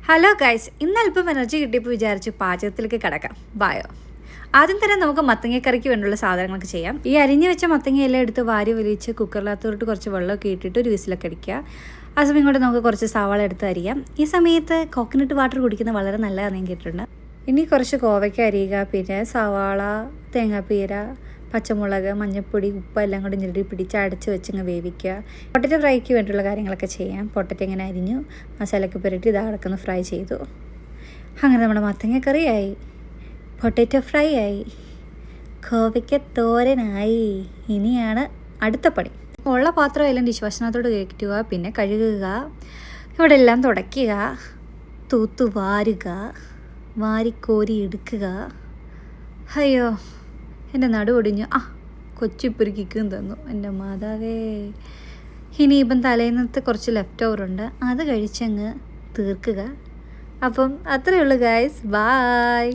Hello guys, ഇന്ന് അല്പം energy കിട്ടിയപ്പോൾ വിചാരിച്ചു പാചകത്തിലേക്ക് കിടക്കാം. ബായോ. ആദ്യം തന്നെ നമുക്ക് മത്തങ്ങക്കറിക്ക് വേണ്ടിയുള്ള സാധനങ്ങളൊക്കെ ചെയ്യാം. ഈ അരിഞ്ഞു വെച്ച മത്തങ്ങയെല്ലാം എടുത്ത് വാരി വലിച്ച് കുക്കറിനകത്തോട്ട് കുറച്ച് വെള്ളമൊക്കെ ഇട്ടിട്ട് ഒരു വിസിലൊക്കെ അടിക്കുക. ആ സമയം കൊണ്ട് നമുക്ക് കുറച്ച് സവാള എടുത്ത് അരിയാം. ഈ സമയത്ത് കോക്കനട്ട് വാട്ടർ കുടിക്കുന്നത് വളരെ നല്ലതാണെന്ന് ഞാൻ കേട്ടിട്ടുണ്ട്. ഇനി കുറച്ച് കോവയ്ക്ക അരിയുക, പിന്നെ സവാള, തേങ്ങാപ്പീര, പച്ചമുളക്, മഞ്ഞൾപ്പൊടി, ഉപ്പ് എല്ലാം കൂടി ഞെടി പിടിച്ച് അടച്ച് വെച്ചങ്ങ് വേവിക്കുക. പൊട്ടറ്റോ ഫ്രൈക്ക് വേണ്ടിയുള്ള കാര്യങ്ങളൊക്കെ ചെയ്യാം. പൊട്ടറ്റോ ഇങ്ങനെ അരിഞ്ഞു മസാലയൊക്കെ പുരട്ടി ഇതാ അടക്കുന്ന ഫ്രൈ ചെയ്തു. അങ്ങനെ നമ്മുടെ മത്തങ്ങക്കറിയായി, പൊട്ടറ്റോ ഫ്രൈ ആയി, കോവയ്ക്ക തോരനായി. ഇനിയാണ് അടുത്ത പണി. ഉള്ള പാത്രം എല്ലാം ഡിഷ് വാഷിനകത്തോട് കയറ്റുക, പിന്നെ കഴുകുക, ഇവിടെ എല്ലാം തുടയ്ക്കുക, തൂത്തു വാരുക, വാരിക്കോരി എടുക്കുക. അയ്യോ, എൻ്റെ നടുവൊടിഞ്ഞു. കൊച്ചിപ്പൊരു കിക്കും തന്നു എൻ്റെ മാതാവേ. ഇനിയിപ്പം തലേന്നത്തെ കുറച്ച് ലെഫ്റ്റ് ഓവറുണ്ട്, അത് കഴിച്ചങ്ങ് തീർക്കുക. അപ്പം അത്രയേ ഉള്ളൂ ഗൈസ്, ബായ്.